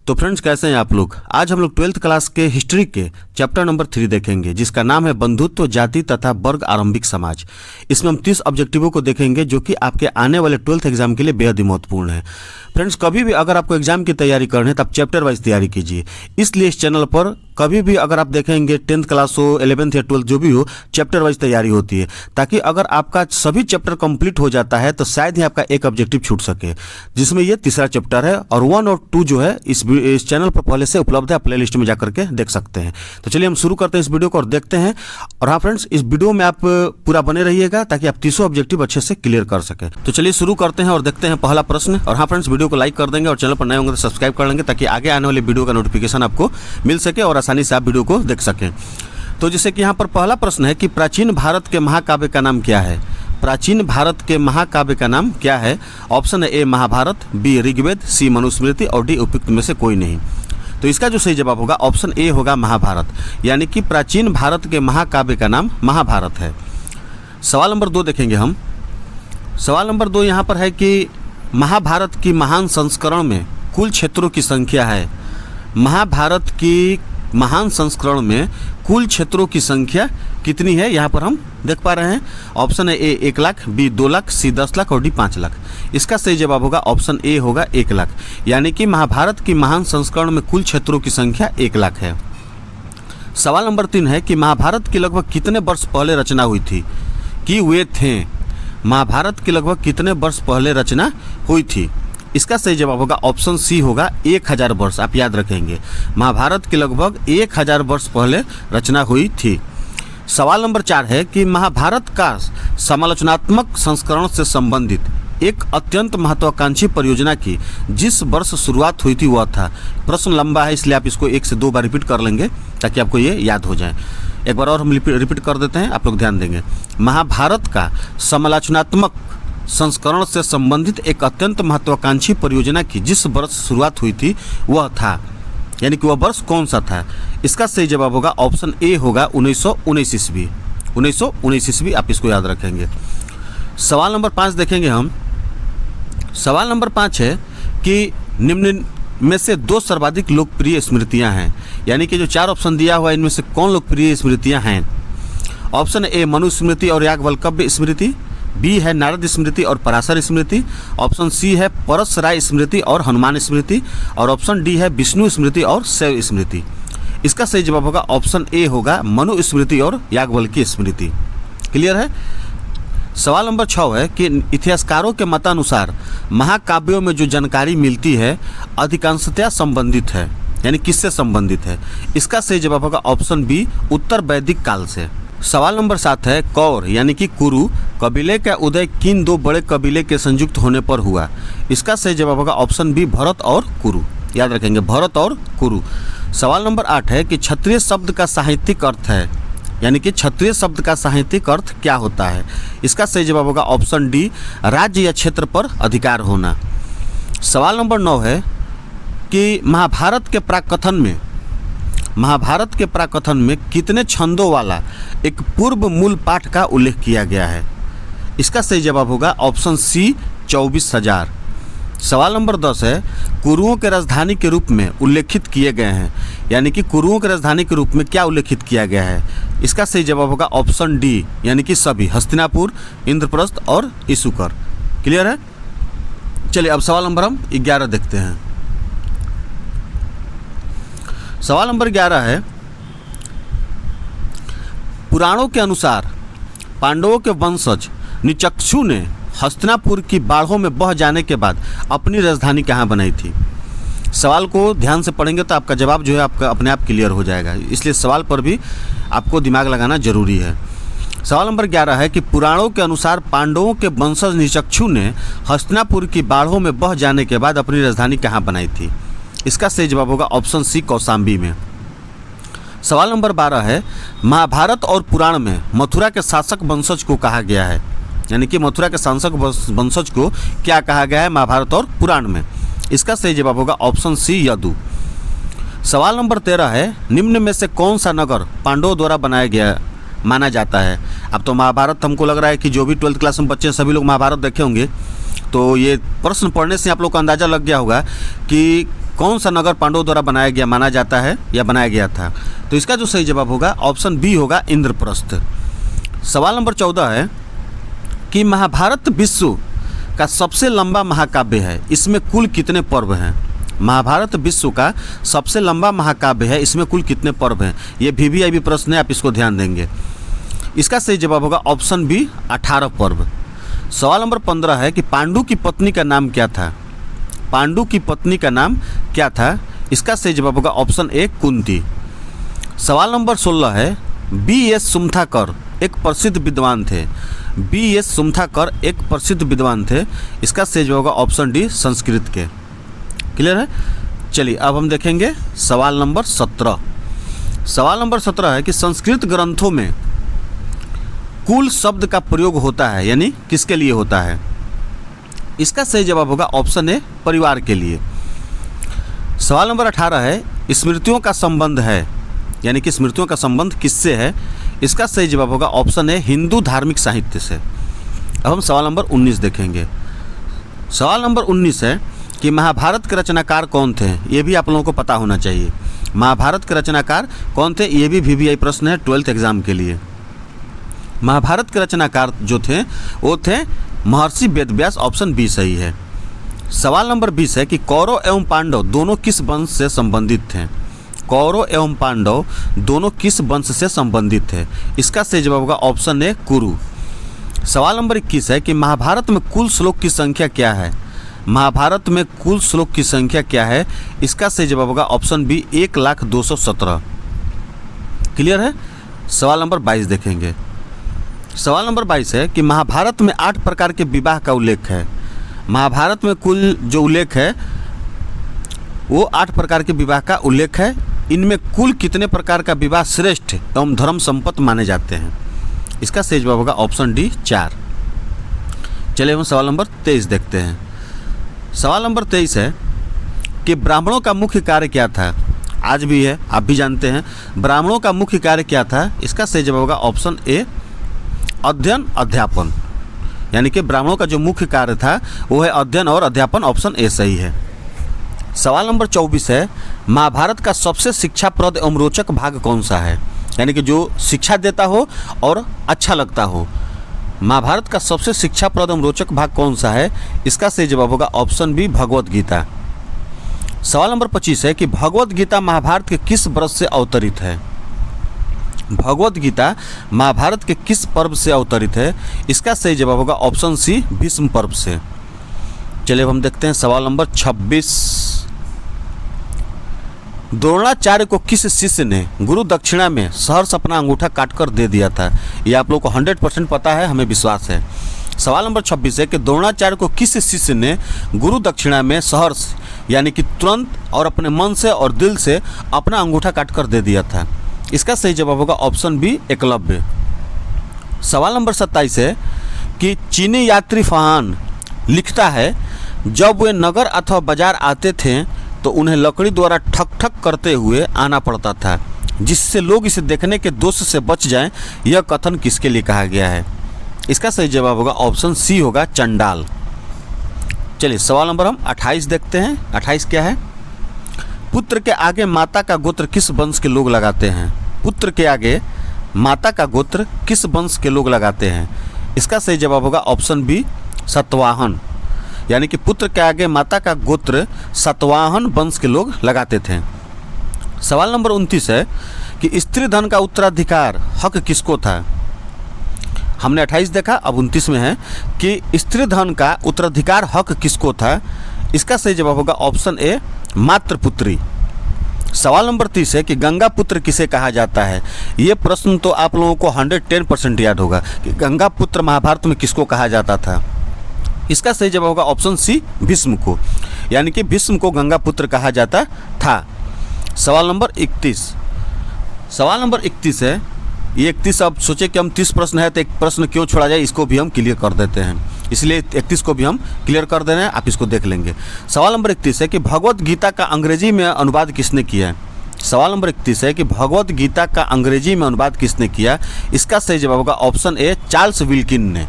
तो फ्रेंड्स, कैसे हैं आप लोग। आज हम लोग 12th क्लास के हिस्ट्री के चैप्टर नंबर 3 देखेंगे, जिसका नाम है बंधुत्व, जाति तथा वर्ग आरंभिक समाज। इसमें हम 30 ऑब्जेक्टिवों को देखेंगे जो कि आपके आने वाले 12th एग्जाम के लिए बेहद ही महत्वपूर्ण है। फ्रेंड्स, कभी भी अगर आपको एग्जाम की तैयारी करनी है तो आप चैप्टर वाइज तैयारी कीजिए। इसलिए इस चैनल पर कभी भी अगर आप देखेंगे 10th क्लास हो, 11th या 12th जो भी हो, चैप्टर वाइज तैयारी होती है, ताकि अगर आपका सभी चैप्टर कंप्लीट हो जाता है तो शायद ही आपका एक ऑब्जेक्टिव छूट सके, जिसमें ये तीसरा चैप्टर है। और 1 और 2 जो है इस चैनल पर पहले से उपलब्ध है, प्ले लिस्ट में जाकर के देख सकते हैं। तो चलिए हम शुरू करते हैं इस वीडियो को और देखते हैं। और हाँ फ्रेंड्स, इस वीडियो में आप पूरा बने रहिएगा ताकि आप 30 ऑब्जेक्टिव अच्छे से क्लियर कर सके। तो चलिए शुरू करते हैं और देखते हैं पहला प्रश्न। और हाँ फ्रेंड्स, वीडियो को लाइक कर देंगे और चैनल पर नए होंगे तो सब्सक्राइब कर लेंगे, ताकि आगे आने वाली वीडियो का नोटिफिकेशन आपको मिल सके और आसानी से आप वीडियो को देख सकें। तो जैसे कि यहाँ पर पहला प्रश्न है कि प्राचीन भारत के महाकाव्य का नाम क्या है। प्राचीन भारत के महाकाव्य का नाम क्या है। ऑप्शन है ए महाभारत, बी ऋग्वेद, सी मनुस्मृति और डी उपयुक्त में से कोई नहीं। तो इसका जो सही जवाब होगा ऑप्शन ए होगा महाभारत, यानी कि प्राचीन भारत के महाकाव्य का नाम महाभारत है। सवाल नंबर 2 देखेंगे हम। सवाल नंबर 2 यहाँ पर है कि महाभारत की महान संस्करण में कुल क्षेत्रों की संख्या है। महाभारत की महान संस्करण में कुल क्षेत्रों की संख्या कितनी है, यहाँ पर हम देख पा रहे हैं। ऑप्शन है ए 1 लाख, बी 2 लाख, सी 10 लाख और डी 5 लाख। इसका सही जवाब होगा ऑप्शन ए होगा 1 लाख, यानी कि महाभारत की महान संस्करण में कुल क्षेत्रों की संख्या 1 लाख है। सवाल नंबर 3 है कि महाभारत की लगभग कितने वर्ष पहले रचना हुई थी कि वे थे। महाभारत की लगभग कितने वर्ष पहले रचना हुई थी। इसका सही जवाब होगा ऑप्शन सी होगा 1000 वर्ष। आप याद रखेंगे, महाभारत की लगभग 1000 वर्ष पहले रचना हुई थी। सवाल नंबर 4 है कि महाभारत का समालोचनात्मक संस्करण से संबंधित एक अत्यंत महत्वाकांक्षी परियोजना की जिस वर्ष शुरुआत हुई थी वह था। प्रश्न लंबा है, इसलिए आप इसको 1 से 2 बार रिपीट कर लेंगे ताकि आपको ये याद हो जाए। एक बार और हम रिपीट कर देते हैं, आप लोग ध्यान देंगे। महाभारत का समालोचनात्मक संस्करण से संबंधित एक अत्यंत महत्वाकांक्षी परियोजना की जिस वर्ष शुरुआत हुई थी वह था, यानी कि वह वर्ष कौन सा था। इसका सही जवाब होगा ऑप्शन ए होगा 1919 ईस्वी। 1919 ईस्वी, आप इसको याद रखेंगे। सवाल नंबर 5 देखेंगे हम। सवाल नंबर 5 है कि निम्न में से 2 सर्वाधिक लोकप्रिय स्मृतियां हैं, यानी कि जो 4 ऑप्शन दिया हुआ है इनमें से कौन लोकप्रिय स्मृतियां हैं। ऑप्शन ए मनुस्मृति और याज्ञवल्क्य स्मृति, बी है नारद स्मृति और पराशर स्मृति, ऑप्शन सी है परसराय स्मृति और हनुमान स्मृति, और ऑप्शन डी है विष्णु स्मृति और शैव स्मृति। इसका सही जवाब होगा ऑप्शन ए होगा मनु स्मृति और याज्ञवल्क्य स्मृति। क्लियर है। सवाल नंबर 6 है कि इतिहासकारों के मतानुसार महाकाव्यों में जो जानकारी मिलती है अधिकांशतः संबंधित है, यानी किससे संबंधित है। इसका सही जवाब होगा ऑप्शन बी उत्तर वैदिक काल से। सवाल नंबर 7 है कौर यानी कि कुरु कबीले का उदय किन 2 बड़े कबीले के संयुक्त होने पर हुआ। इसका सही जवाब होगा ऑप्शन बी भरत और कुरु। याद रखेंगे, भरत और कुरु। सवाल नंबर 8 है कि क्षत्रिय शब्द का साहित्यिक अर्थ है, यानी कि क्षत्रिय शब्द का साहित्यिक अर्थ क्या होता है। इसका सही जवाब होगा ऑप्शन डी राज्य या क्षेत्र पर अधिकार होना। सवाल नंबर 9 है कि महाभारत के प्राकथन में कितने छंदों वाला एक पूर्व मूल पाठ का उल्लेख किया गया है। इसका सही जवाब होगा ऑप्शन सी 24,000। सवाल नंबर 10 है कुरुओं के राजधानी के रूप में उल्लेखित किए गए हैं, यानी कि कुरुओं के राजधानी के रूप में क्या उल्लेखित किया गया है। इसका सही जवाब होगा ऑप्शन डी, यानी कि सभी, हस्तिनापुर, इंद्रप्रस्थ और इशुकर। क्लियर है। चलिए अब सवाल नंबर हम 11 देखते हैं। सवाल नंबर 11 है पुराणों के अनुसार पांडवों के वंशज निचक्षु ने हस्तिनापुर की बाढ़ों में बह जाने के बाद अपनी राजधानी कहाँ बनाई थी। सवाल को ध्यान से पढ़ेंगे तो आपका जवाब जो है आपका अपने आप क्लियर हो जाएगा, इसलिए सवाल पर भी आपको दिमाग लगाना जरूरी है। सवाल नंबर 11 है कि पुराणों के अनुसार पांडवों के वंशज निचक्षु ने हस्तिनापुर की बाढ़ों में बह जाने के बाद अपनी राजधानी कहाँ बनाई थी। इसका सही जवाब होगा ऑप्शन सी कौशाम्बी में। सवाल नंबर 12 है महाभारत और पुराण में मथुरा के शासक वंशज को कहा गया है, यानी कि मथुरा के शासक वंशज को क्या कहा गया है महाभारत और पुराण में। इसका सही जवाब होगा ऑप्शन सी यदु। सवाल नंबर 13 है निम्न में से कौन सा नगर पांडवों द्वारा बनाया गया माना जाता है। अब तो महाभारत हमको लग रहा है कि जो भी 12th क्लास में बच्चे सभी लोग महाभारत देखे होंगे, तो ये प्रश्न पढ़ने से आप लोग को अंदाज़ा लग गया होगा कि कौन सा नगर पांडवों द्वारा बनाया गया माना जाता है या बनाया गया था? तो इसका जो सही जवाब होगा ऑप्शन बी होगा इंद्रप्रस्थ। सवाल नंबर 14 है कि महाभारत विश्व का सबसे लंबा महाकाव्य है, इसमें कुल कितने पर्व हैं? महाभारत विश्व का सबसे लंबा महाकाव्य है, इसमें कुल कितने पर्व हैं? ये VVIP प्रश्न है, आप इसको ध्यान देंगे। इसका सही जवाब होगा ऑप्शन बी 18 पर्व। सवाल नंबर 15 है कि पांडु की पत्नी का नाम क्या था? पांडु की पत्नी का नाम क्या था? इसका सही जवाब होगा ऑप्शन ए कुंती। सवाल नंबर 16 है B.S. सुमथाकर एक प्रसिद्ध विद्वान थे। B.S. सुमथाकर एक प्रसिद्ध विद्वान थे, इसका सही जवाब होगा ऑप्शन डी संस्कृत के। क्लियर है? चलिए अब हम देखेंगे सवाल नंबर 17। सवाल नंबर 17 है कि संस्कृत ग्रंथों में कुल शब्द का प्रयोग होता है, यानी किसके लिए होता है? इसका सही जवाब होगा ऑप्शन ए परिवार के लिए। सवाल नंबर 18 है स्मृतियों का संबंध है, यानी कि स्मृतियों का संबंध किससे है? इसका सही जवाब होगा ऑप्शन ए हिंदू धार्मिक साहित्य से। अब हम सवाल नंबर 19 देखेंगे। सवाल नंबर 19 है कि महाभारत के रचनाकार कौन थे? ये भी आप लोगों को पता होना चाहिए। महाभारत के रचनाकार कौन थे? ये भी VVI प्रश्न है 12th एग्जाम के लिए। महाभारत के रचनाकार जो थे वो थे महर्षि वेदव्यास, ऑप्शन बी सही है। सवाल नंबर 20 है कि कौरव एवं पांडव दोनों किस वंश से संबंधित थे? कौरव एवं पांडव दोनों किस वंश से संबंधित थे? इसका सही जवाब होगा ऑप्शन ए कुरु। सवाल नंबर 21 है कि महाभारत में कुल श्लोक की संख्या क्या है? महाभारत में कुल श्लोक की संख्या क्या है? इसका सही जवाब होगा ऑप्शन बी 1,0217। क्लियर है? सवाल नंबर 22 देखेंगे। सवाल नंबर 22 है कि महाभारत में 8 प्रकार के विवाह का उल्लेख है। महाभारत में कुल जो उल्लेख है वो 8 प्रकार के विवाह का उल्लेख है। इनमें कुल कितने प्रकार का विवाह श्रेष्ठ एवं धर्म संपन्न माने जाते हैं? इसका सही जवाब होगा ऑप्शन डी 4। चलिए हम सवाल नंबर 23 देखते हैं। सवाल नंबर 23 है कि ब्राह्मणों का मुख्य कार्य क्या था? आज भी है, आप भी जानते हैं। ब्राह्मणों का मुख्य कार्य क्या था? इसका सही जवाब होगा ऑप्शन ए अध्ययन अध्यापन, यानी कि ब्राह्मणों का जो मुख्य कार्य था वो है अध्ययन और अध्यापन, ऑप्शन ए सही है। सवाल नंबर 24 है महाभारत का सबसे शिक्षाप्रद एवं रोचक भाग कौन सा है? यानी कि जो शिक्षा देता हो और अच्छा लगता हो। महाभारत का सबसे शिक्षाप्रद एवं रोचक भाग कौन सा है? इसका सही जवाब होगा ऑप्शन बी भगवत गीता। सवाल नंबर 25 है कि भगवत गीता महाभारत के किस वर्ष से अवतरित है? भगवत गीता महाभारत के किस पर्व से अवतरित है? इसका सही जवाब होगा ऑप्शन सी भीष्म पर्व से। चलिए अब हम देखते हैं सवाल नंबर 26। द्रोणाचार्य को किस शिष्य ने गुरु दक्षिणा में सहर्ष अपना अंगूठा काटकर दे दिया था? ये आप लोग को 100% पता है, हमें विश्वास है। सवाल नंबर 26 है कि द्रोणाचार्य को किस शिष्य ने गुरु दक्षिणा में सहर्ष यानी कि तुरंत और अपने मन से और दिल से अपना अंगूठा काटकर दे दिया था? इसका सही जवाब होगा ऑप्शन बी एकलव्य। सवाल नंबर 27 है कि चीनी यात्री फाहान लिखता है जब वे नगर अथवा बाजार आते थे तो उन्हें लकड़ी द्वारा ठक ठक करते हुए आना पड़ता था, जिससे लोग इसे देखने के दोष से बच जाएं। यह कथन किसके लिए कहा गया है? इसका सही जवाब होगा ऑप्शन सी होगा चंडाल। चलिए सवाल नंबर हम 28 देखते हैं। 28 क्या है? पुत्र के आगे माता का गोत्र किस वंश के लोग लगाते हैं? पुत्र के आगे माता का गोत्र किस वंश के लोग लगाते हैं? इसका सही जवाब होगा ऑप्शन बी सतवाहन, यानी कि पुत्र के आगे माता का गोत्र सतवाहन वंश के लोग लगाते थे। सवाल नंबर 29 है कि स्त्री धन का उत्तराधिकार हक किसको था? हमने 28 देखा, अब 29 में है कि स्त्री धन का उत्तराधिकार हक किसको था? इसका सही जवाब होगा ऑप्शन ए मात्र पुत्री। सवाल नंबर 30 है कि गंगा पुत्र किसे कहा जाता है? ये प्रश्न तो आप लोगों को 110% याद होगा कि गंगा पुत्र महाभारत में किसको कहा जाता था? इसका सही जवाब होगा ऑप्शन सी भीष्म को, यानी कि भीष्म को गंगा पुत्र कहा जाता था। सवाल नंबर 31। सवाल नंबर 31 है, ये 31 अब सोचे कि हम 30 प्रश्न है तो एक प्रश्न क्यों छोड़ा जाए, इसको भी हम क्लियर कर देते हैं, इसलिए 31 को भी हम क्लियर कर दे रहे हैं, आप इसको देख लेंगे। सवाल नंबर 31 है कि भगवत गीता का अंग्रेजी में अनुवाद किसने किया है? सवाल नंबर 31 है कि भगवत गीता का अंग्रेजी में अनुवाद किसने किया? इसका सही जवाब होगा ऑप्शन ए चार्ल्स विल्किन ने।